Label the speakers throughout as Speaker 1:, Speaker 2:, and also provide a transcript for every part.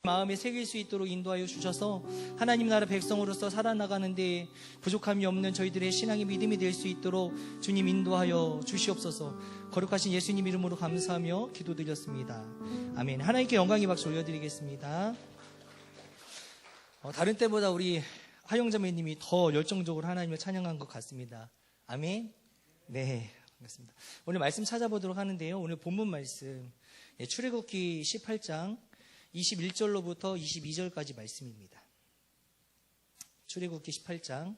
Speaker 1: 마음에 새길 수 있도록 인도하여 주셔서 하나님 나라 백성으로서 살아나가는데 부족함이 없는 저희들의 신앙의 믿음이 될 수 있도록 주님 인도하여 주시옵소서. 거룩하신 예수님 이름으로 감사하며 기도드렸습니다. 아멘. 하나님께 영광의 박수 올려드리겠습니다. 다른 때보다 우리 하영자매님이 더 열정적으로 하나님을 찬양한 것 같습니다. 아멘. 네, 반갑습니다. 오늘 말씀 찾아보도록 하는데요. 오늘 본문 말씀 출애굽기 18장 21절로부터 22절까지 말씀입니다. 출애굽기 18장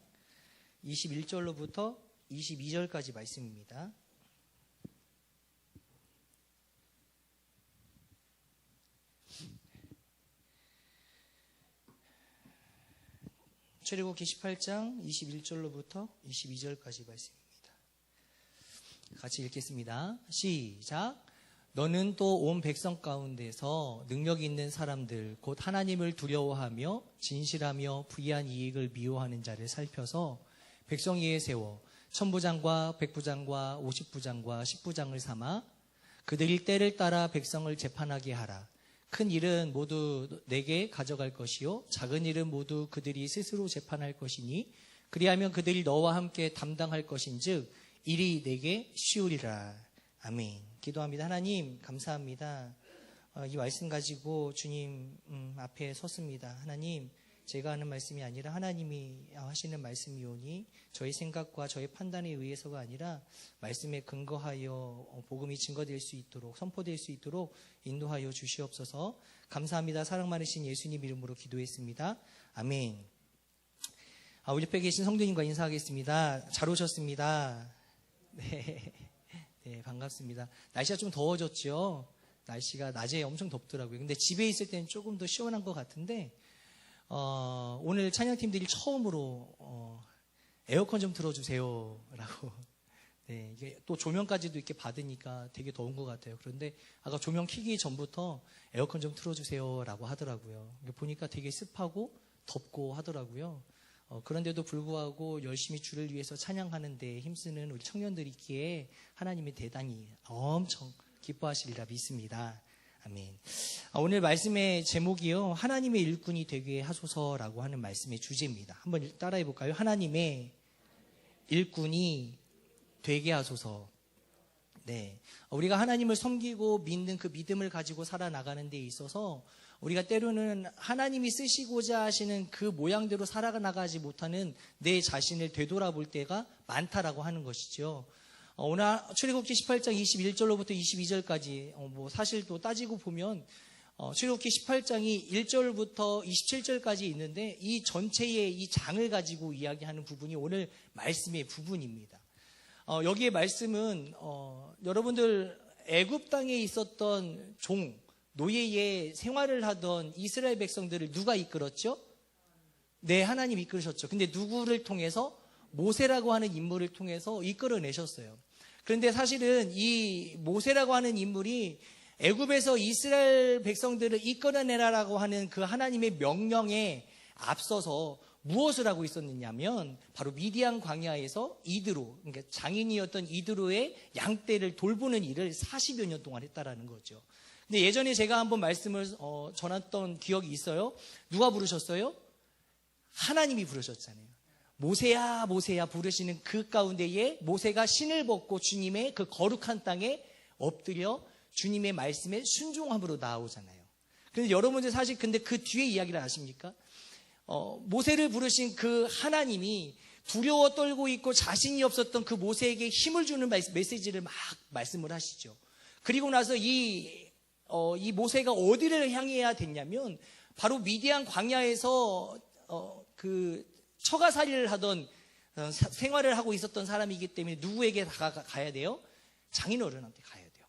Speaker 1: 21절로부터 22절까지 말씀입니다. 출애굽기 18장 21절로부터 22절까지 말씀입니다. 같이 읽겠습니다. 시작. 너는 또 온 백성 가운데서 능력 있는 사람들 곧 하나님을 두려워하며 진실하며 부의한 이익을 미워하는 자를 살펴서 백성 위에 세워 천부장과 백부장과 50부장과 10부장을 삼아 그들이 때를 따라 백성을 재판하게 하라. 큰 일은 모두 내게 가져갈 것이요 작은 일은 모두 그들이 스스로 재판할 것이니 그리하면 그들이 너와 함께 담당할 것인즉 일이 내게 쉬우리라. 아멘. 기도합니다. 하나님 감사합니다. 이 말씀 가지고 주님 앞에 섰습니다. 하나님 제가 하는 말씀이 아니라 하나님이 하시는 말씀이오니 저희 생각과 저희 판단에 의해서가 아니라 말씀에 근거하여 복음이 증거될 수 있도록 선포될 수 있도록 인도하여 주시옵소서. 감사합니다. 사랑 많으신 예수님 이름으로 기도했습니다. 아멘. 우리 옆에 계신 성도님과 인사하겠습니다. 잘 오셨습니다. 네, 반갑습니다. 날씨가 좀 더워졌죠? 날씨가 낮에 엄청 덥더라고요. 근데 집에 있을 때는 조금 더 시원한 것 같은데, 오늘 찬양팀들이 처음으로, 에어컨 좀 틀어주세요. 라고. 네, 이게 또 조명까지도 이렇게 받으니까 되게 더운 것 같아요. 그런데 아까 조명 켜기 전부터 에어컨 좀 틀어주세요. 라고 하더라고요. 보니까 되게 습하고 덥고 하더라고요. 그런데도 불구하고 열심히 주를 위해서 찬양하는데 힘쓰는 우리 청년들이 있기에 하나님이 대단히 엄청 기뻐하시리라 믿습니다. 아멘. 오늘 말씀의 제목이요. 하나님의 일꾼이 되게 하소서라고 하는 말씀의 주제입니다. 한번 따라해 볼까요? 하나님의 일꾼이 되게 하소서. 네. 우리가 하나님을 섬기고 믿는 그 믿음을 가지고 살아나가는 데 있어서 우리가 때로는 하나님이 쓰시고자 하시는 그 모양대로 살아나가지 못하는 내 자신을 되돌아볼 때가 많다라고 하는 것이죠. 오늘 출애굽기 18장 21절로부터 22절까지 사실 또 따지고 보면 출애굽기 18장이 1절부터 27절까지 있는데 이 전체의 이 장을 가지고 이야기하는 부분이 오늘 말씀의 부분입니다. 여기에 말씀은 여러분들 애굽 땅에 있었던 노예의 생활을 하던 이스라엘 백성들을 누가 이끌었죠? 네, 하나님 이끌으셨죠. 근데 누구를 통해서? 모세라고 하는 인물을 통해서 이끌어내셨어요. 그런데 사실은 이 모세라고 하는 인물이 애굽에서 이스라엘 백성들을 이끌어내라라고 하는 그 하나님의 명령에 앞서서 무엇을 하고 있었느냐면 바로 미디안 광야에서 이드로, 그러니까 장인이었던 이드로의 양떼를 돌보는 일을 40여 년 동안 했다라는 거죠. 근데 예전에 제가 한번 말씀을 전했던 기억이 있어요. 누가 부르셨어요? 하나님이 부르셨잖아요. 모세야 모세야 부르시는 그 가운데에 모세가 신을 벗고 주님의 그 거룩한 땅에 엎드려 주님의 말씀에 순종함으로 나아오잖아요. 그런데 여러분들 사실 근데 그 뒤에 이야기를 아십니까? 모세를 부르신 그 하나님이 두려워 떨고 있고 자신이 없었던 그 모세에게 힘을 주는 메시지를 막 말씀을 하시죠. 그리고 나서 이 모세가 어디를 향해야 됐냐면 바로 미디안 광야에서 그 처가살이를 하던 생활을 하고 있었던 사람이기 때문에 누구에게 가야 돼요? 장인어른한테 가야 돼요.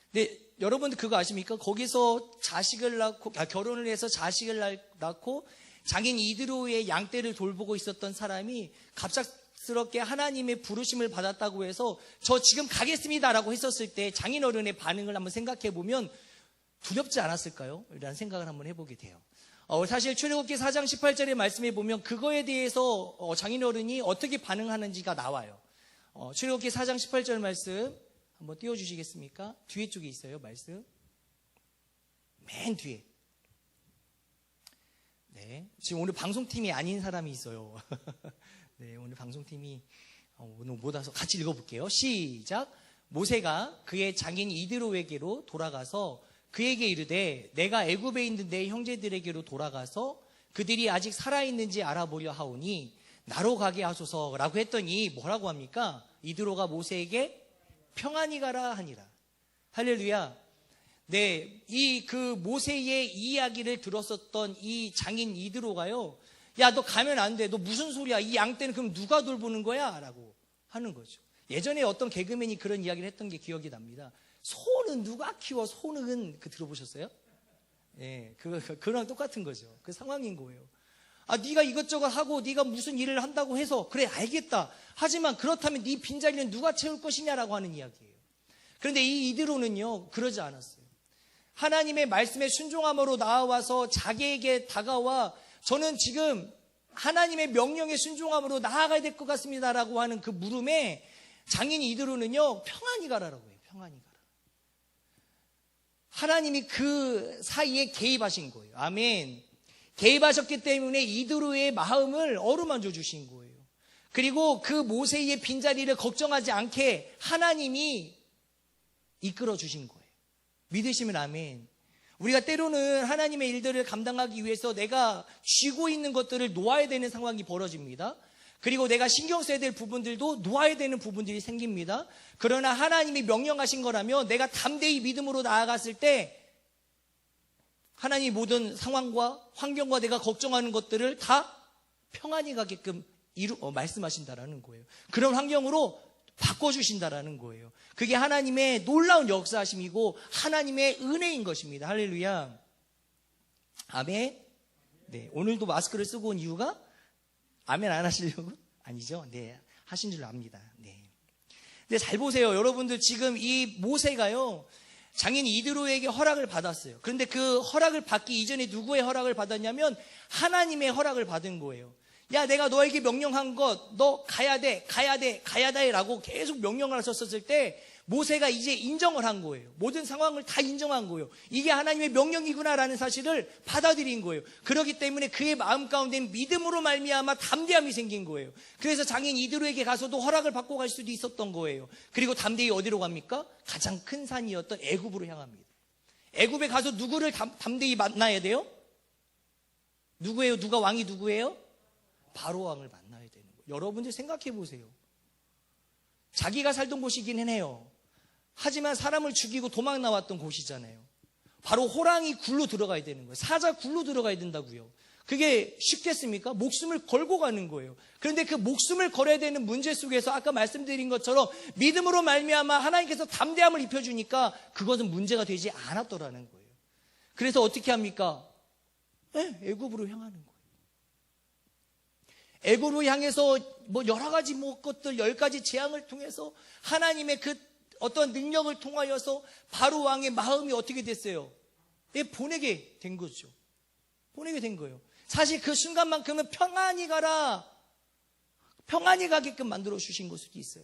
Speaker 1: 근데 여러분들 그거 아십니까? 거기서 자식을 낳고 결혼을 해서 자식을 낳고 장인 이드로의 양떼를 돌보고 있었던 사람이 갑작스럽게 하나님의 부르심을 받았다고 해서 저 지금 가겠습니다라고 했었을 때 장인어른의 반응을 한번 생각해 보면 두렵지 않았을까요? 라는 생각을 한번 해보게 돼요. 사실 출애굽기 4장 18절의 말씀에 보면 그거에 대해서 장인어른이 어떻게 반응하는지가 나와요. 출애굽기 4장 18절 말씀 한번 띄워주시겠습니까? 뒤에 쪽에 있어요, 말씀. 맨 뒤에. 네. 지금 오늘 방송팀이 아닌 사람이 있어요. 네, 오늘 방송팀이 오늘 못 와서 같이 읽어볼게요. 시작. 모세가 그의 장인 이드로에게로 돌아가서 그에게 이르되 내가 애굽에 있는 내 형제들에게로 돌아가서 그들이 아직 살아있는지 알아보려 하오니 나로 가게 하소서라고 했더니 뭐라고 합니까? 이드로가 모세에게 평안히 가라 하니라. 할렐루야. 네, 그 모세의 이야기를 들었었던 이 장인 이드로가요, 야, 너 가면 안 돼. 너 무슨 소리야? 이 양떼는 그럼 누가 돌보는 거야? 라고 하는 거죠. 예전에 어떤 개그맨이 그런 이야기를 했던 게 기억이 납니다. 소는 누가 키워? 소는 들어보셨어요? 예, 그거랑 똑같은 거죠. 그 상황인 거예요. 아, 네가 이것저것 하고 네가 무슨 일을 한다고 해서 그래 알겠다. 하지만 그렇다면 네 빈자리는 누가 채울 것이냐라고 하는 이야기예요. 그런데 이 이드로는요 그러지 않았어요. 하나님의 말씀에 순종함으로 나와서 자기에게 다가와 저는 지금 하나님의 명령에 순종함으로 나아가야 될 것 같습니다라고 하는 그 물음에 장인 이드로는요 평안히 가라라고 해요. 평안히 가라. 하나님이 그 사이에 개입하신 거예요. 아멘. 개입하셨기 때문에 이드로의 마음을 어루만져 주신 거예요. 그리고 그 모세의 빈자리를 걱정하지 않게 하나님이 이끌어 주신 거예요. 믿으시면 아멘. 우리가 때로는 하나님의 일들을 감당하기 위해서 내가 쥐고 있는 것들을 놓아야 되는 상황이 벌어집니다. 그리고 내가 신경 써야 될 부분들도 놓아야 되는 부분들이 생깁니다. 그러나 하나님이 명령하신 거라면 내가 담대히 믿음으로 나아갔을 때 하나님이 모든 상황과 환경과 내가 걱정하는 것들을 다 평안히 가게끔 말씀하신다라는 거예요. 그런 환경으로 바꿔주신다라는 거예요. 그게 하나님의 놀라운 역사하심이고 하나님의 은혜인 것입니다. 할렐루야. 아멘. 네, 오늘도 마스크를 쓰고 온 이유가 아멘 안 하시려고? 아니죠. 네, 하신 줄 압니다. 네. 근데 잘 보세요. 여러분들 지금 이 모세가요 장인 이드로에게 허락을 받았어요. 그런데 그 허락을 받기 이전에 누구의 허락을 받았냐면 하나님의 허락을 받은 거예요. 야, 내가 너에게 명령한 것, 너 가야 돼, 가야 돼, 가야 돼 라고 계속 명령을 하셨을 때 모세가 이제 인정을 한 거예요. 모든 상황을 다 인정한 거예요. 이게 하나님의 명령이구나라는 사실을 받아들인 거예요. 그렇기 때문에 그의 마음 가운데 믿음으로 말미암아 담대함이 생긴 거예요. 그래서 장인 이드로에게 가서도 허락을 받고 갈 수도 있었던 거예요. 그리고 담대히 어디로 갑니까? 가장 큰 산이었던 애굽으로 향합니다. 애굽에 가서 누구를 담대히 만나야 돼요? 누구예요? 누가 왕이 누구예요? 바로 왕을 만나야 되는 거예요. 여러분들 생각해 보세요. 자기가 살던 곳이긴 해요. 하지만 사람을 죽이고 도망 나왔던 곳이잖아요. 바로 호랑이 굴로 들어가야 되는 거예요. 사자 굴로 들어가야 된다고요. 그게 쉽겠습니까? 목숨을 걸고 가는 거예요. 그런데 그 목숨을 걸어야 되는 문제 속에서 아까 말씀드린 것처럼 믿음으로 말미암아 하나님께서 담대함을 입혀주니까 그것은 문제가 되지 않았더라는 거예요. 그래서 어떻게 합니까? 애굽으로 향하는 거예요. 애굽으로 향해서 여러 가지 것들 10가지 재앙을 통해서 하나님의 그 어떤 능력을 통하여서 바로 왕의 마음이 어떻게 됐어요? 보내게 된 거죠. 보내게 된 거예요. 사실 그 순간만큼은 평안히 가라, 평안히 가게끔 만들어 주신 걸 수도 있어요.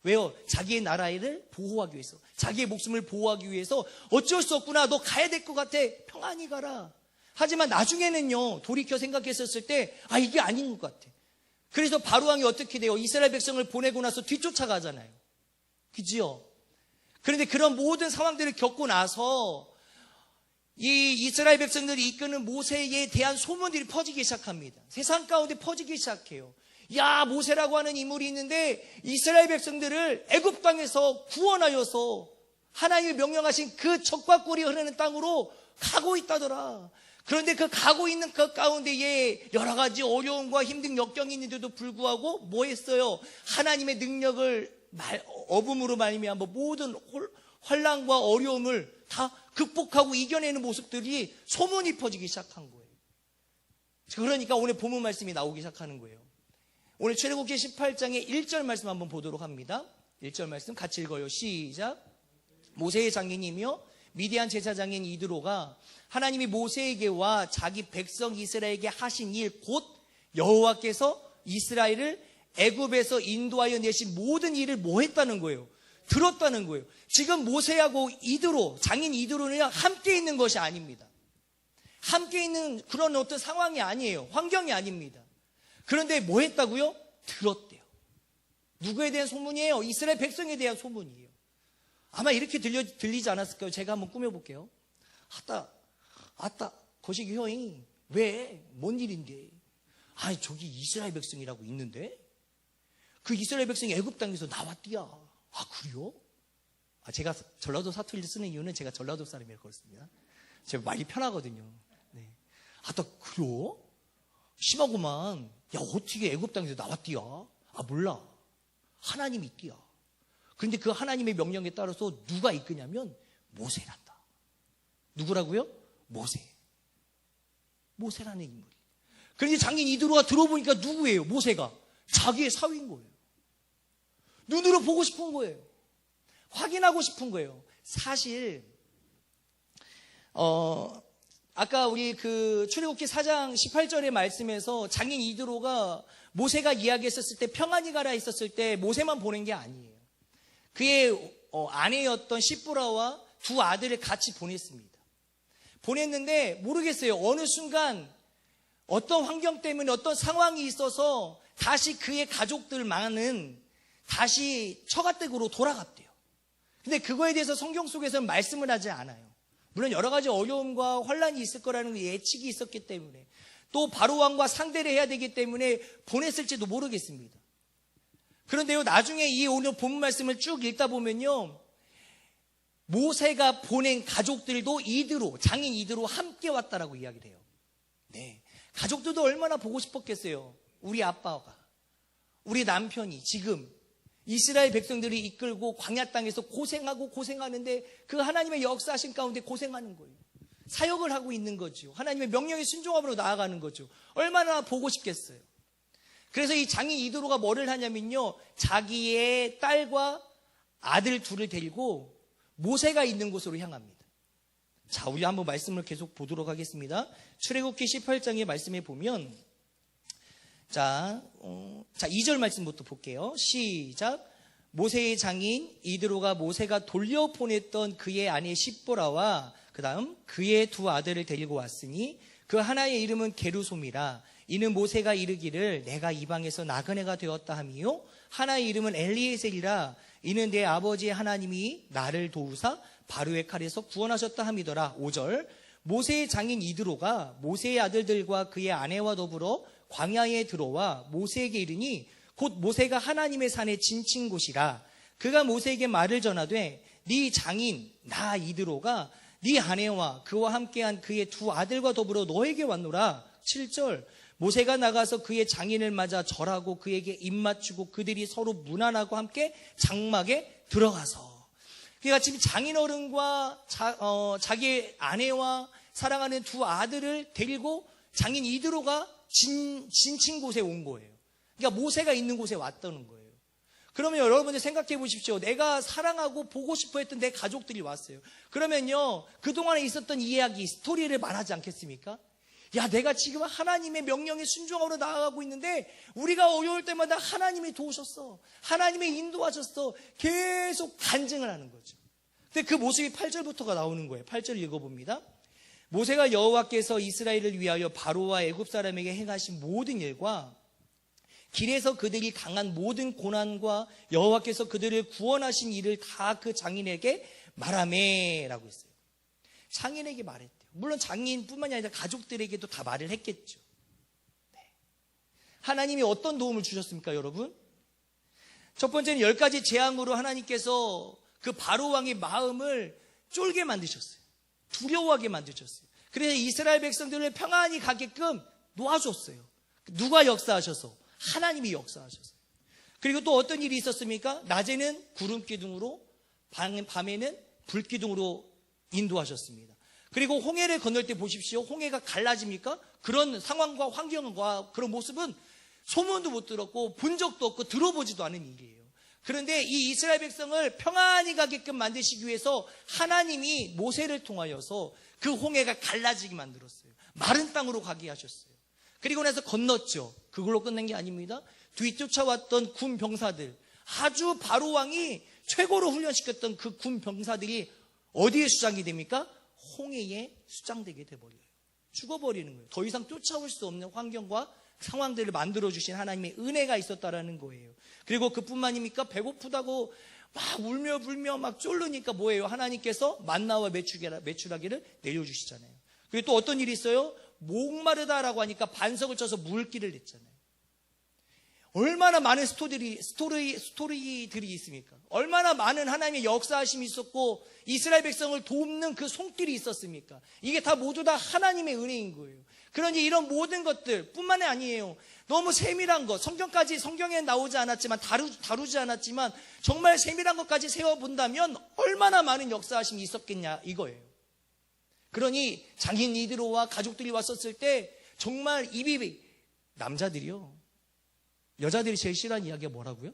Speaker 1: 왜요? 자기의 나라를 보호하기 위해서, 자기의 목숨을 보호하기 위해서 어쩔 수 없구나, 너 가야 될 것 같아, 평안히 가라. 하지만 나중에는요 돌이켜 생각했었을 때 이게 아닌 것 같아. 그래서 바로 왕이 어떻게 돼요? 이스라엘 백성을 보내고 나서 뒤쫓아가잖아요. 그지요? 그런데 그런 모든 상황들을 겪고 나서 이 이스라엘 백성들이 이끄는 모세에 대한 소문들이 퍼지기 시작합니다. 세상 가운데 퍼지기 시작해요. 야, 모세라고 하는 인물이 있는데 이스라엘 백성들을 애굽 땅에서 구원하여서 하나님이 명령하신 그 적과 꿀이 흐르는 땅으로 가고 있다더라. 그런데 그 가고 있는 그 가운데에 여러 가지 어려움과 힘든 역경이 있는데도 불구하고 뭐 했어요? 하나님의 능력을 어둠으로 말미암아 모든 환난과 어려움을 다 극복하고 이겨내는 모습들이 소문이 퍼지기 시작한 거예요. 그러니까 오늘 본문 말씀이 나오기 시작하는 거예요. 오늘 출애굽기 18장의 1절 말씀 한번 보도록 합니다. 1절 말씀 같이 읽어요. 시작. 모세의 장인이며 미디안 제사장인 이드로가 하나님이 모세에게와 자기 백성 이스라엘에게 하신 일 곧 여호와께서 이스라엘을 애굽에서 인도하여 내신 모든 일을 뭐 했다는 거예요? 들었다는 거예요. 지금 모세하고 이드로, 장인 이드로는 함께 있는 것이 아닙니다. 함께 있는 그런 어떤 상황이 아니에요. 환경이 아닙니다. 그런데 뭐 했다고요? 들었대요. 누구에 대한 소문이에요? 이스라엘 백성에 대한 소문이에요. 아마 이렇게 들리지 않았을까요? 제가 한번 꾸며볼게요. 아따, 거시기 형이 왜? 뭔 일인데? 아니, 저기 이스라엘 백성이라고 있는데? 그 이스라엘 백성이 애굽 땅에서 나왔디야. 아, 그래요? 제가 전라도 사투리를 쓰는 이유는 제가 전라도 사람이라 그렇습니다. 제가 말이 편하거든요. 네. 아따, 그래요? 심하구만. 야, 어떻게 애굽 땅에서 나왔디야? 아, 몰라. 하나님이 있디야. 그런데 그 하나님의 명령에 따라서 누가 이끄냐면 모세란다. 누구라고요? 모세라는 인물이. 그런데 장인 이드로가 들어보니까 누구예요? 모세가. 자기의 사위인 거예요. 눈으로 보고 싶은 거예요. 확인하고 싶은 거예요. 사실 아까 우리 그 출애굽기 4장 18절의 말씀에서 장인 이드로가 모세가 이야기했었을 때 평안히 가라 있었을 때 모세만 보낸 게 아니에요. 그의 아내였던 시브라와 두 아들을 같이 보냈습니다. 보냈는데 모르겠어요. 어느 순간 어떤 환경 때문에 어떤 상황이 있어서 다시 그의 가족들만은 다시 처가댁으로 돌아갔대요. 근데 그거에 대해서 성경 속에서는 말씀을 하지 않아요. 물론 여러 가지 어려움과 혼란이 있을 거라는 예측이 있었기 때문에 또 바로왕과 상대를 해야 되기 때문에 보냈을지도 모르겠습니다. 그런데요, 나중에 이 오늘 본문 말씀을 쭉 읽다 보면요, 모세가 보낸 가족들도 장인 이드로 함께 왔다라고 이야기를 해요. 네, 가족들도 얼마나 보고 싶었겠어요. 우리 아빠가, 우리 남편이 지금 이스라엘 백성들이 이끌고 광야 땅에서 고생하는데 그 하나님의 역사하신 가운데 고생하는 거예요. 사역을 하고 있는 거죠. 하나님의 명령에 순종함으로 나아가는 거죠. 얼마나 보고 싶겠어요. 그래서 이 장인 이드로가 뭐를 하냐면요, 자기의 딸과 아들 둘을 데리고 모세가 있는 곳으로 향합니다. 자, 우리 한번 말씀을 계속 보도록 하겠습니다. 출애굽기 18장의 말씀에 보면 자, 2절 말씀부터 볼게요. 시작. 모세의 장인 이드로가 모세가 돌려보냈던 그의 아내 시보라와 그 다음 그의 두 아들을 데리고 왔으니 그 하나의 이름은 게르솜이라. 이는 모세가 이르기를 내가 이방에서 나그네가 되었다 하미요, 하나의 이름은 엘리에셀이라. 이는 내 아버지의 하나님이 나를 도우사 바로의 칼에서 구원하셨다 함이더라. 5절. 모세의 장인 이드로가 모세의 아들들과 그의 아내와 더불어 광야에 들어와 모세에게 이르니 곧 모세가 하나님의 산에 지친 곳이라. 그가 모세에게 말을 전하되 네 장인 나 이드로가 네 아내와 그와 함께한 그의 두 아들과 더불어 너에게 왔노라. 7절. 모세가 나가서 그의 장인을 맞아 절하고 그에게 입맞추고 그들이 서로 문안하고 함께 장막에 들어가서. 그러니까 지금 장인어른과 자기의 아내와 사랑하는 두 아들을 데리고 장인 이드로가 진친 곳에 온 거예요. 그러니까 모세가 있는 곳에 왔다는 거예요. 그러면 여러분들 생각해 보십시오. 내가 사랑하고 보고 싶어 했던 내 가족들이 왔어요. 그러면요, 그동안에 있었던 이야기, 스토리를 말하지 않겠습니까? 야, 내가 지금 하나님의 명령에 순종하러 나아가고 있는데 우리가 어려울 때마다 하나님이 도우셨어. 하나님이 인도하셨어. 계속 간증을 하는 거죠. 근데 그 모습이 8절부터가 나오는 거예요. 8절 읽어봅니다. 모세가 여호와께서 이스라엘을 위하여 바로와 애굽 사람에게 행하신 모든 일과 길에서 그들이 당한 모든 고난과 여호와께서 그들을 구원하신 일을 다 그 장인에게 말하매라고 했어요. 장인에게 말했대요. 물론 장인뿐만이 아니라 가족들에게도 다 말을 했겠죠. 네. 하나님이 어떤 도움을 주셨습니까, 여러분? 첫 번째는 10가지 재앙으로 하나님께서 그 바로왕의 마음을 쫄게 만드셨어요. 두려워하게 만드셨어요. 그래서 이스라엘 백성들을 평안히 가게끔 놓아줬어요. 누가 역사하셔서? 하나님이 역사하셨어요. 그리고 또 어떤 일이 있었습니까? 낮에는 구름 기둥으로, 밤에는 불 기둥으로 인도하셨습니다. 그리고 홍해를 건널 때 보십시오. 홍해가 갈라집니까? 그런 상황과 환경과 그런 모습은 소문도 못 들었고 본 적도 없고 들어보지도 않은 일이에요. 그런데 이 이스라엘 백성을 평안히 가게끔 만드시기 위해서 하나님이 모세를 통하여서 그 홍해가 갈라지게 만들었어요. 마른 땅으로 가게 하셨어요. 그리고 나서 건넜죠. 그걸로 끝낸 게 아닙니다. 뒤쫓아왔던 군 병사들, 아주 바로왕이 최고로 훈련시켰던 그 군 병사들이 어디에 수장이 됩니까? 홍해에 수장되게 돼버려요. 죽어버리는 거예요. 더 이상 쫓아올 수 없는 환경과 상황들을 만들어주신 하나님의 은혜가 있었다라는 거예요. 그리고 그뿐만입니까? 배고프다고 막 울며 불며 막 쫄르니까 뭐예요? 하나님께서 만나와 메추라기를 내려주시잖아요. 그리고 또 어떤 일이 있어요? 목마르다라고 하니까 반석을 쳐서 물기를 냈잖아요. 얼마나 많은 스토리들이 있습니까? 얼마나 많은 하나님의 역사하심이 있었고 이스라엘 백성을 돕는 그 손길이 있었습니까? 이게 다 모두 다 하나님의 은혜인 거예요. 그러니 이런 모든 것들 뿐만이 아니에요. 너무 세밀한 것, 성경에 나오지 않았지만 다루지 않았지만 정말 세밀한 것까지 세워본다면 얼마나 많은 역사하심이 있었겠냐 이거예요. 그러니 장인 이드로와 가족들이 왔었을 때 정말 남자들이요, 여자들이 제일 싫어하는 이야기가 뭐라고요?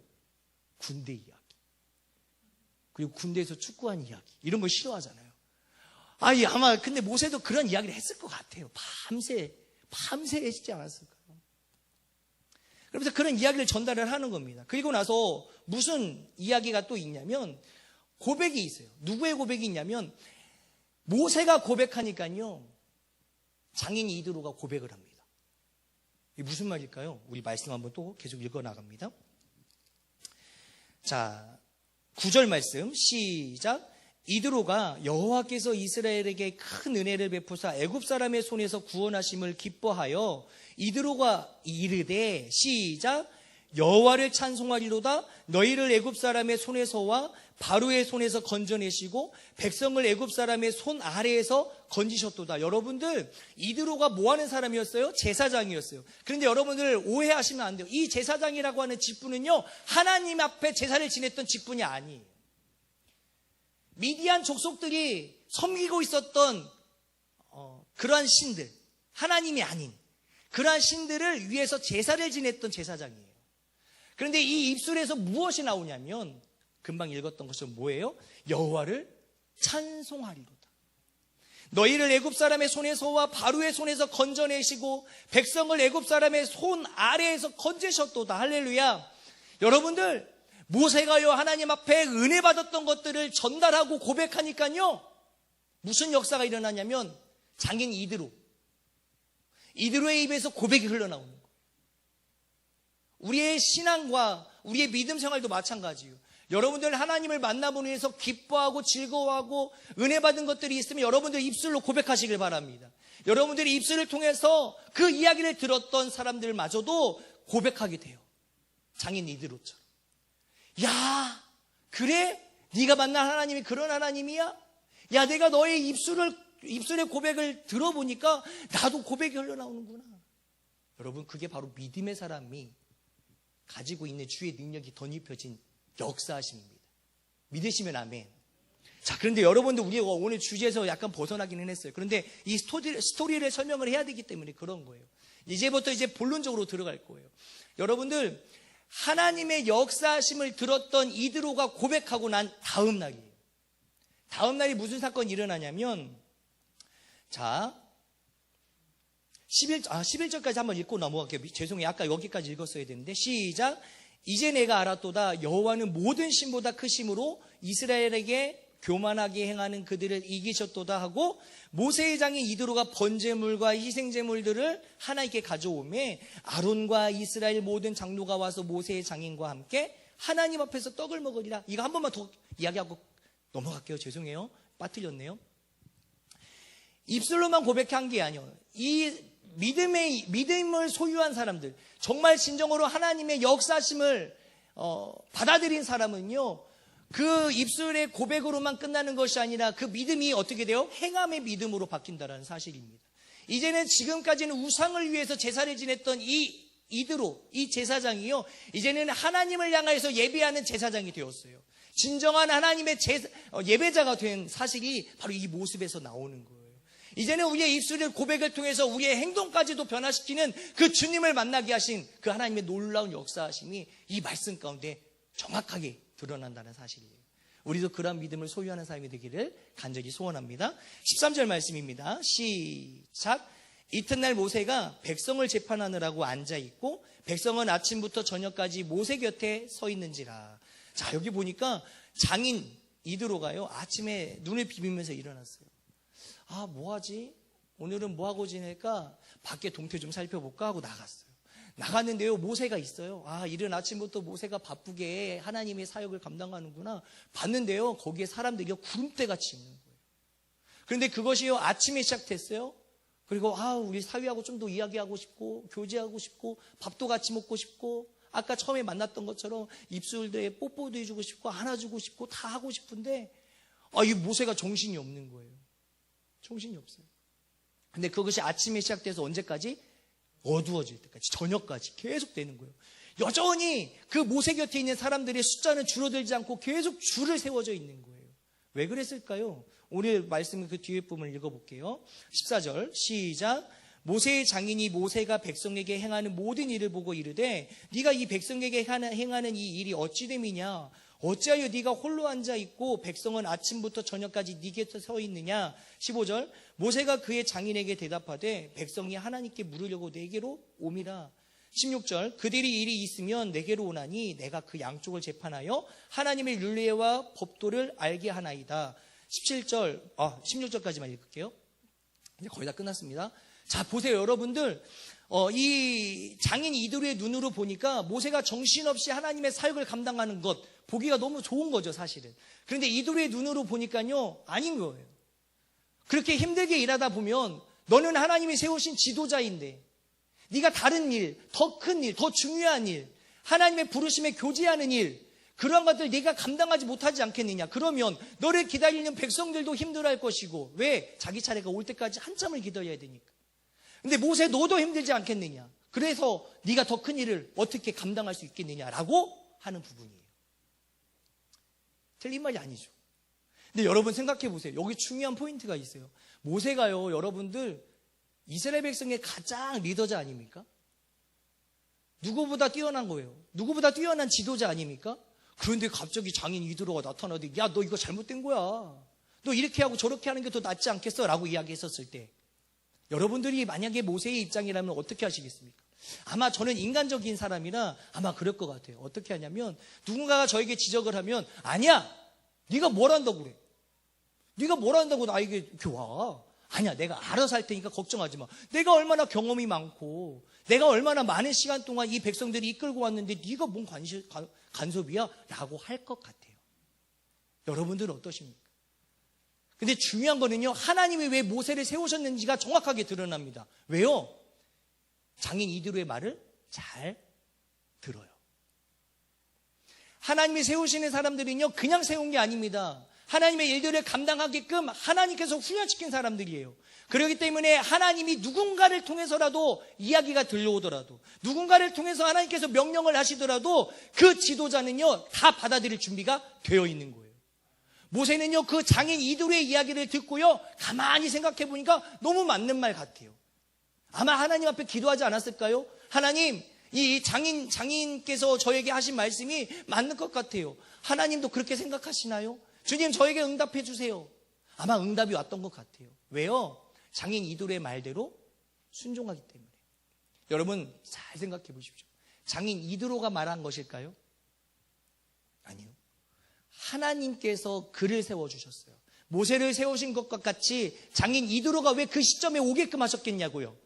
Speaker 1: 군대 이야기. 그리고 군대에서 축구한 이야기. 이런 걸 싫어하잖아요. 아마 근데 모세도 그런 이야기를 했을 것 같아요. 밤새 했지 않았을까요? 그러면서 그런 이야기를 전달을 하는 겁니다. 그리고 나서 무슨 이야기가 또 있냐면 고백이 있어요. 누구의 고백이 있냐면 모세가 고백하니까요, 장인 이드로가 고백을 합니다. 이게 무슨 말일까요? 우리 말씀 한번 또 계속 읽어 나갑니다. 자, 9절 말씀 시작. 이드로가 여호와께서 이스라엘에게 큰 은혜를 베푸사 애굽 사람의 손에서 구원하심을 기뻐하여 이드로가 이르되 시작. 여호와를 찬송하리로다. 너희를 애굽 사람의 손에서와 바로의 손에서 건져내시고 백성을 애굽 사람의 손 아래에서 건지셨도다. 여러분들, 이드로가 뭐 하는 사람이었어요? 제사장이었어요. 그런데 여러분들 오해하시면 안 돼요. 이 제사장이라고 하는 직분은요, 하나님 앞에 제사를 지냈던 직분이 아니에요. 미디안 족속들이 섬기고 있었던 그러한 신들, 하나님이 아닌 그러한 신들을 위해서 제사를 지냈던 제사장이에요. 그런데 이 입술에서 무엇이 나오냐면 금방 읽었던 것은 뭐예요? 여호와를 찬송하리로다. 너희를 애굽 사람의 손에서와 바로의 손에서 건져내시고 백성을 애굽 사람의 손 아래에서 건지셨도다. 할렐루야. 여러분들, 모세가요 하나님 앞에 은혜 받았던 것들을 전달하고 고백하니까요, 무슨 역사가 일어나냐면 장인 이드로의 입에서 고백이 흘러나오는 거예요. 우리의 신앙과 우리의 믿음 생활도 마찬가지예요. 여러분들 하나님을 만나보니 위해서 기뻐하고 즐거워하고 은혜 받은 것들이 있으면 여러분들 입술로 고백하시길 바랍니다. 여러분들이 입술을 통해서 그 이야기를 들었던 사람들마저도 고백하게 돼요. 장인 이드로처럼. 야, 그래? 네가 만난 하나님이 그런 하나님이야? 야, 내가 너의 입술의 고백을 들어보니까 나도 고백이 흘러나오는구나. 여러분, 그게 바로 믿음의 사람이 가지고 있는 주의 능력이 덧입혀진 역사하심입니다. 믿으시면 아멘. 자, 그런데 여러분들, 우리가 오늘 주제에서 약간 벗어나기는 했어요. 그런데 이 스토리를 설명을 해야 되기 때문에 그런 거예요. 이제부터 본론적으로 들어갈 거예요. 여러분들, 하나님의 역사하심을 들었던 이드로가 고백하고 난 다음 날이에요. 다음 날이 무슨 사건이 일어나냐면, 자, 11절까지 한번 읽고 넘어갈게요. 죄송해요. 아까 여기까지 읽었어야 되는데, 시작. 이제 내가 알았도다. 여호와는 모든 신보다 크심으로 이스라엘에게 교만하게 행하는 그들을 이기셨도다 하고, 모세의 장인 이드로가 번제물과 희생제물들을 하나님께 가져오매 아론과 이스라엘 모든 장로가 와서 모세의 장인과 함께 하나님 앞에서 떡을 먹으리라. 이거 한 번만 더 이야기하고 넘어갈게요. 죄송해요. 빠뜨렸네요. 입술로만 고백한 게 아니에요. 이 믿음을 소유한 사람들, 정말 진정으로 하나님의 역사심을 받아들인 사람은요, 그 입술의 고백으로만 끝나는 것이 아니라 그 믿음이 어떻게 돼요? 행함의 믿음으로 바뀐다는 사실입니다. 이제는 지금까지는 우상을 위해서 제사를 지냈던 이드로, 이 제사장이요, 이제는 하나님을 향해서 예배하는 제사장이 되었어요. 진정한 하나님의 예배자가 된 사실이 바로 이 모습에서 나오는 거예요. 이제는 우리의 입술의 고백을 통해서 우리의 행동까지도 변화시키는 그 주님을 만나게 하신 그 하나님의 놀라운 역사하심이 이 말씀 가운데 정확하게 드러난다는 사실이에요. 우리도 그런 믿음을 소유하는 사람이 되기를 간절히 소원합니다. 13절 말씀입니다. 시작. 이튿날 모세가 백성을 재판하느라고 앉아있고 백성은 아침부터 저녁까지 모세 곁에 서 있는지라. 자, 여기 보니까 장인 이드로가요, 아침에 눈을 비비면서 일어났어요. 아, 뭐하지? 오늘은 뭐 하고 지낼까? 밖에 동태 좀 살펴볼까 하고 나갔어요. 나갔는데요, 모세가 있어요. 아, 이른 아침부터 모세가 바쁘게 하나님의 사역을 감당하는구나. 봤는데요, 거기에 사람들이 구름대같이 있는 거예요. 그런데 그것이요, 아침에 시작됐어요. 그리고 우리 사위하고 좀 더 이야기하고 싶고 교제하고 싶고 밥도 같이 먹고 싶고 아까 처음에 만났던 것처럼 입술에 뽀뽀도 해주고 싶고 안아주고 싶고 다 하고 싶은데 이 모세가 정신이 없는 거예요. 정신이 없어요. 근데 그것이 아침에 시작돼서 언제까지? 어두워질 때까지, 저녁까지 계속 되는 거예요. 여전히 그 모세 곁에 있는 사람들의 숫자는 줄어들지 않고 계속 줄을 세워져 있는 거예요. 왜 그랬을까요? 오늘 말씀 그 뒤에 부분을 읽어볼게요. 14절 시작. 모세의 장인이 모세가 백성에게 행하는 모든 일을 보고 이르되 네가 이 백성에게 행하는 이 일이 어찌 됨이냐? 어찌하여 네가 홀로 앉아있고 백성은 아침부터 저녁까지 네 곁에 서 있느냐? 15절 모세가 그의 장인에게 대답하되 백성이 하나님께 물으려고 내게로 옴이라. 16절 그들이 일이 있으면 내게로 오나니 내가 그 양쪽을 재판하여 하나님의 율례와 법도를 알게 하나이다. 16절까지만 읽을게요. 이제 거의 다 끝났습니다. 자, 보세요, 여러분들. 이 장인 이드로의 눈으로 보니까 모세가 정신없이 하나님의 사역을 감당하는 것 보기가 너무 좋은 거죠, 사실은. 그런데 이드로의 눈으로 보니까요, 아닌 거예요. 그렇게 힘들게 일하다 보면 너는 하나님이 세우신 지도자인데 네가 다른 일, 더 큰 일, 더 중요한 일, 하나님의 부르심에 교제하는 일, 그런 것들 네가 감당하지 못하지 않겠느냐. 그러면 너를 기다리는 백성들도 힘들어할 것이고. 왜? 자기 차례가 올 때까지 한참을 기다려야 되니까. 근데 모세 너도 힘들지 않겠느냐. 그래서 네가 더 큰 일을 어떻게 감당할 수 있겠느냐라고 하는 부분이에요. 틀린 말이 아니죠. 근데 여러분 생각해 보세요. 여기 중요한 포인트가 있어요. 모세가요, 여러분들 이스라엘 백성의 가장 리더자 아닙니까? 누구보다 뛰어난 거예요. 누구보다 뛰어난 지도자 아닙니까? 그런데 갑자기 장인 이드로가 나타나더니 야, 너 이거 잘못된 거야. 너 이렇게 하고 저렇게 하는 게 더 낫지 않겠어? 라고 이야기했었을 때 여러분들이 만약에 모세의 입장이라면 어떻게 하시겠습니까? 아마 저는 인간적인 사람이라 아마 그럴 것 같아요. 어떻게 하냐면 누군가가 저에게 지적을 하면 아니야, 네가 뭘 한다고 그래. 네가 뭘 한다고 나에게 이렇게 와. 아니야, 내가 알아서 할 테니까 걱정하지 마. 내가 얼마나 경험이 많고 내가 얼마나 많은 시간 동안 이 백성들이 이끌고 왔는데 네가 뭔 간섭이야? 라고 할 것 같아요. 여러분들은 어떠십니까? 근데 중요한 거는요, 하나님이 왜 모세를 세우셨는지가 정확하게 드러납니다. 왜요? 장인 이드로의 말을 잘 들어요. 하나님이 세우시는 사람들은요, 그냥 세운 게 아닙니다. 하나님의 일들을 감당하게끔 하나님께서 훈련시킨 사람들이에요. 그렇기 때문에 하나님이 누군가를 통해서라도 이야기가 들려오더라도, 누군가를 통해서 하나님께서 명령을 하시더라도 그 지도자는요, 다 받아들일 준비가 되어 있는 거예요. 모세는요, 그 장인 이드로의 이야기를 듣고요, 가만히 생각해 보니까 너무 맞는 말 같아요. 아마 하나님 앞에 기도하지 않았을까요? 하나님, 이 장인께서 저에게 하신 말씀이 맞는 것 같아요. 하나님도 그렇게 생각하시나요? 주님, 저에게 응답해 주세요. 아마 응답이 왔던 것 같아요. 왜요? 장인 이드로의 말대로 순종하기 때문에. 여러분 잘 생각해 보십시오. 장인 이드로가 말한 것일까요? 아니요. 하나님께서 그를 세워주셨어요. 모세를 세우신 것과 같이 장인 이드로가 왜 그 시점에 오게끔 하셨겠냐고요.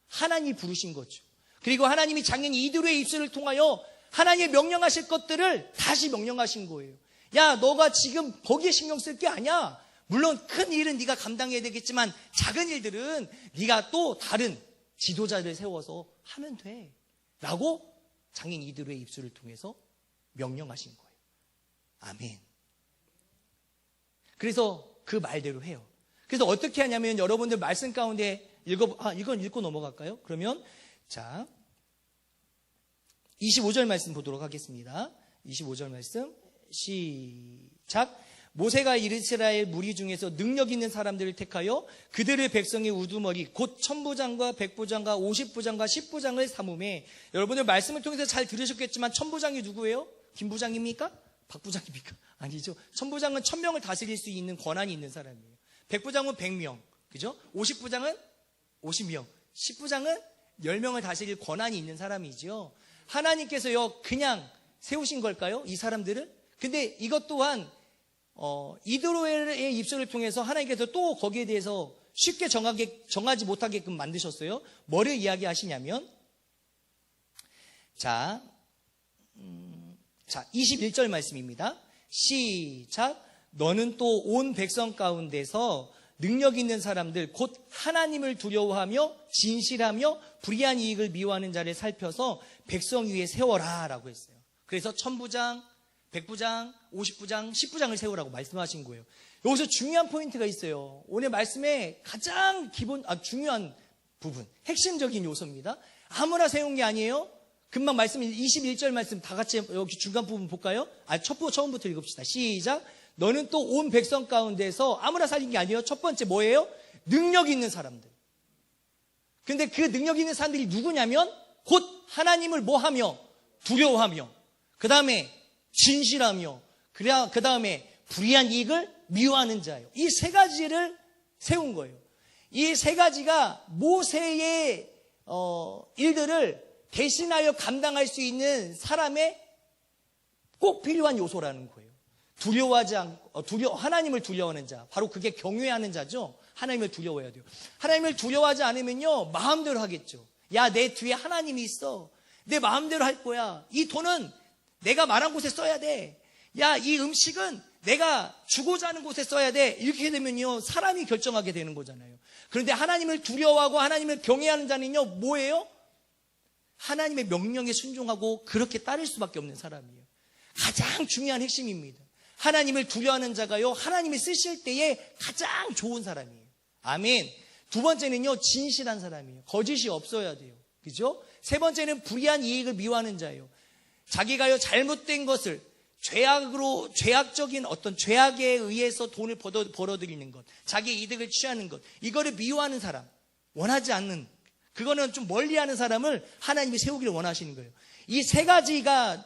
Speaker 1: 하나님이 부르신 거죠. 그리고 하나님이 장인 이드로의 입술을 통하여 하나님의 명령하실 것들을 다시 명령하신 거예요. 야, 너가 지금 거기에 신경 쓸 게 아니야. 물론 큰 일은 네가 감당해야 되겠지만 작은 일들은 네가 또 다른 지도자를 세워서 하면 돼. 라고 장인 이드로의 입술을 통해서 명령하신 거예요. 아멘. 그래서 그 말대로 해요. 그래서 어떻게 하냐면 여러분들 말씀 가운데 이건 읽고 넘어갈까요? 그러면 자 25절 말씀 보도록 하겠습니다. 25절 말씀 시작. 모세가 이스라엘 무리 중에서 능력 있는 사람들을 택하여 그들의 백성의 우두머리 곧 천부장과 백부장과 50부장과 10부장을 삼음해. 여러분들 말씀을 통해서 잘 들으셨겠지만 천부장이 누구예요? 김부장입니까? 박부장입니까? 아니죠. 천부장은 1000명을 다스릴 수 있는 권한이 있는 사람이에요. 백부장은 100명, 그죠? 50부장은 50명, 10부장은 10명을 다스릴 권한이 있는 사람이죠. 하나님께서요 그냥 세우신 걸까요? 이 사람들을? 근데 이것 또한 이드로의 입술을 통해서 하나님께서 또 거기에 대해서 쉽게 정하지 못하게끔 만드셨어요. 뭐를 이야기하시냐면, 자, 21절 말씀입니다. 시작. 너는 또 온 백성 가운데서 능력 있는 사람들 곧 하나님을 두려워하며 진실하며 불의한 이익을 미워하는 자를 살펴서 백성 위에 세워라 라고 했어요. 그래서 1000부장, 100부장, 50부장, 10부장을 세우라고 말씀하신 거예요. 여기서 중요한 포인트가 있어요. 오늘 말씀의 가장 중요한 부분, 핵심적인 요소입니다. 아무나 세운 게 아니에요. 금방 말씀 21절 말씀 다 같이 여기 중간 부분 볼까요? 처음부터 읽읍시다. 시작. 너는 또 온 백성 가운데서 아무나 살린 게 아니에요. 첫 번째 뭐예요? 능력 있는 사람들. 근데 그 능력 있는 사람들이 누구냐면 곧 하나님을 뭐하며? 두려워하며, 그 다음에 진실하며, 그 다음에 불의한 이익을 미워하는 자예요. 이 세 가지를 세운 거예요. 이 세 가지가 모세의 일들을 대신하여 감당할 수 있는 사람의 꼭 필요한 요소라는 거예요. 두려워하지 않고, 하나님을 두려워하는 자. 바로 그게 경외하는 자죠. 하나님을 두려워해야 돼요. 하나님을 두려워하지 않으면요, 마음대로 하겠죠. 야, 내 뒤에 하나님이 있어. 내 마음대로 할 거야. 이 돈은 내가 말한 곳에 써야 돼. 야, 이 음식은 내가 주고자 하는 곳에 써야 돼. 이렇게 되면요, 사람이 결정하게 되는 거잖아요. 그런데 하나님을 두려워하고 하나님을 경외하는 자는요, 뭐예요? 하나님의 명령에 순종하고 그렇게 따를 수밖에 없는 사람이에요. 가장 중요한 핵심입니다. 하나님을 두려워하는 자가요, 하나님이 쓰실 때에 가장 좋은 사람이에요. 아멘. 두 번째는요, 진실한 사람이에요. 거짓이 없어야 돼요. 그죠? 세 번째는 불의한 이익을 미워하는 자예요. 자기가요, 잘못된 것을 죄악적인 어떤 죄악에 의해서 돈을 벌어들이는 것, 자기의 이득을 취하는 것, 이거를 미워하는 사람, 원하지 않는, 그거는 좀 멀리하는 사람을 하나님이 세우기를 원하시는 거예요. 이 세 가지가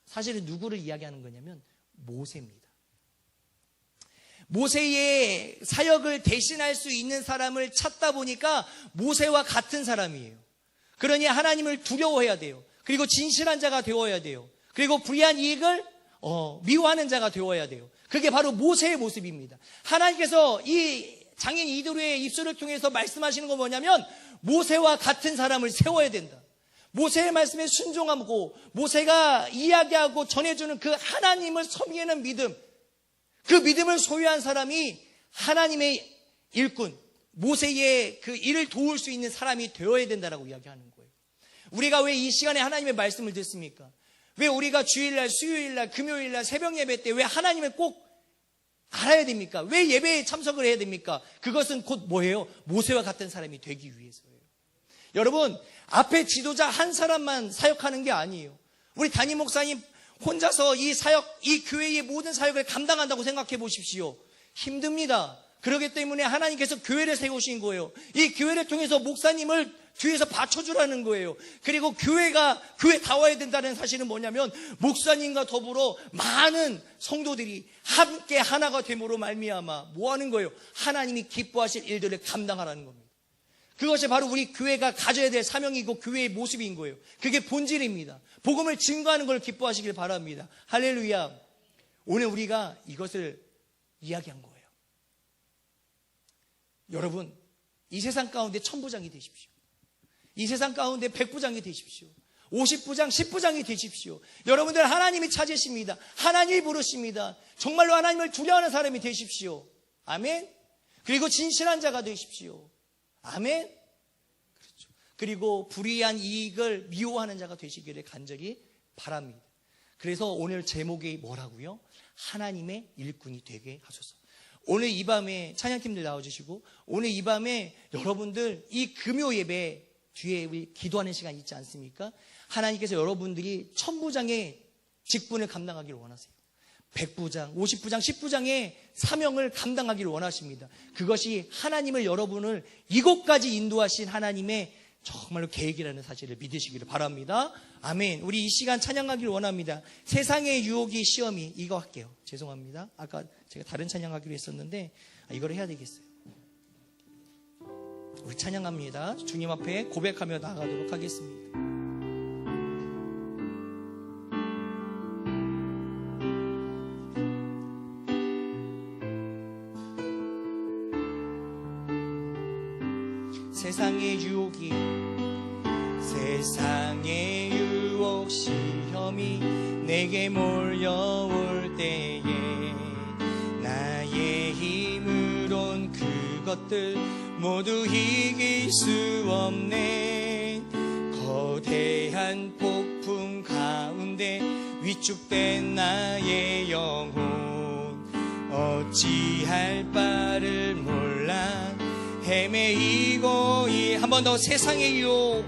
Speaker 1: 사실은 누구를 이야기하는 거냐면 모세입니다. 모세의 사역을 대신할 수 있는 사람을 찾다 보니까 모세와 같은 사람이에요. 그러니 하나님을 두려워해야 돼요. 그리고 진실한 자가 되어야 돼요. 그리고 불의한 이익을 미워하는 자가 되어야 돼요. 그게 바로 모세의 모습입니다. 하나님께서 이 장인 이도르의 입술을 통해서 말씀하시는 건 뭐냐면 모세와 같은 사람을 세워야 된다. 모세의 말씀에 순종하고 모세가 이야기하고 전해주는 그 하나님을 섬기는 믿음, 그 믿음을 소유한 사람이 하나님의 일꾼, 모세의 그 일을 도울 수 있는 사람이 되어야 된다라고 이야기하는 거예요. 우리가 왜 이 시간에 하나님의 말씀을 듣습니까? 왜 우리가 주일날, 수요일날, 금요일날 새벽 예배 때 왜 하나님을 꼭 알아야 됩니까? 왜 예배에 참석을 해야 됩니까? 그것은 곧 뭐예요? 모세와 같은 사람이 되기 위해서예요. 여러분, 앞에 지도자 한 사람만 사역하는 게 아니에요. 우리 담임 목사님 혼자서 이 사역, 이 교회의 모든 사역을 감당한다고 생각해 보십시오. 힘듭니다. 그렇기 때문에 하나님께서 교회를 세우신 거예요. 이 교회를 통해서 목사님을 뒤에서 받쳐주라는 거예요. 그리고 교회다워야 된다는 사실은 뭐냐면 목사님과 더불어 많은 성도들이 함께 하나가 됨으로 말미암아 뭐 하는 거예요? 하나님이 기뻐하실 일들을 감당하라는 겁니다. 그것이 바로 우리 교회가 가져야 될 사명이고 교회의 모습인 거예요. 그게 본질입니다. 복음을 증거하는 걸 기뻐하시길 바랍니다. 할렐루야. 오늘 우리가 이것을 이야기한 거예요. 여러분, 이 세상 가운데 1000부장이 되십시오. 이 세상 가운데 100부장이 되십시오. 50부장, 10부장이 되십시오. 여러분들 하나님이 찾으십니다. 하나님이 부르십니다. 정말로 하나님을 두려워하는 사람이 되십시오. 아멘. 그리고 진실한 자가 되십시오. 아멘. 그렇죠. 그리고 불의한 이익을 미워하는 자가 되시기를 간절히 바랍니다. 그래서 오늘 제목이 뭐라고요? 하나님의 일꾼이 되게 하소서. 오늘 이 밤에 찬양팀들 나와주시고 오늘 이 밤에 여러분들 이 금요 예배 뒤에 우리 기도하는 시간 있지 않습니까? 하나님께서 여러분들이 1000부장의 직분을 감당하기를 원하세요. 100부장, 50부장, 10부장의 사명을 감당하기를 원하십니다. 그것이 하나님을 여러분을 이곳까지 인도하신 하나님의 정말로 계획이라는 사실을 믿으시기를 바랍니다. 아멘. 우리 이 시간 찬양하기를 원합니다. 세상의 유혹이 시험이 이거 할게요. 죄송합니다. 아까 제가 다른 찬양하기로 했었는데 이걸 해야 되겠어요. 우리 찬양합니다. 주님 앞에 고백하며 나아가도록 하겠습니다. 세상의 유혹이 세상의 유혹 시험이 내게 몰려올 때에 나의 힘으론 그것들 모두 이길 수 없네. 거대한 폭풍 가운데 위축된 나의 영혼 어찌할 바를 몰라 헤매이고 한 번 더 세상의 유혹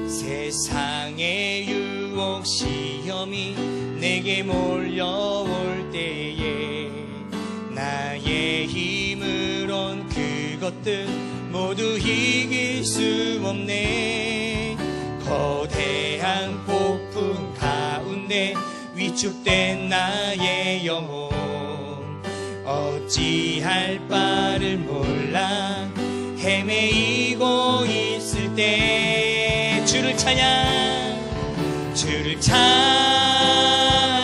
Speaker 1: 세상의 유혹 시험이 내게 몰려올 때에 나의 힘으론 그것들 모두 이길 수 없네. 거대한 폭풍 가운데 위축된 나의 영혼 어찌할 바를 몰라 헤매이고 있을 때 주를 찬양 주를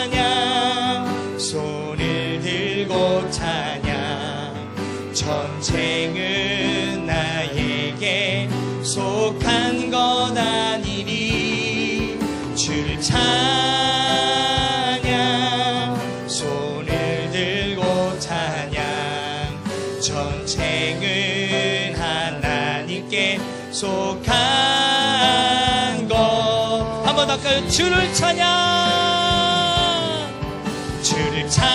Speaker 1: 찬양 손을 들고 찬양 전쟁은 나에게 속한 것 아니니 주를 찬양 손을 들고 찬양 전쟁은 하나님께 속한 것 한 번 더 할까요? 주를 찬양 주를 찬양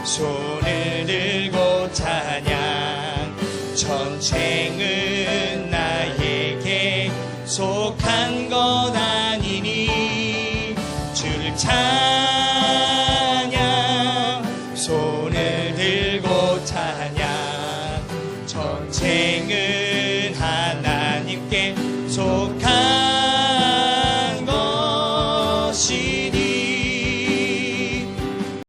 Speaker 1: 손을 들고 찬양 전쟁은 나에게 속한 것 아니니 주를 찬양 손을 들고 찬양 전쟁은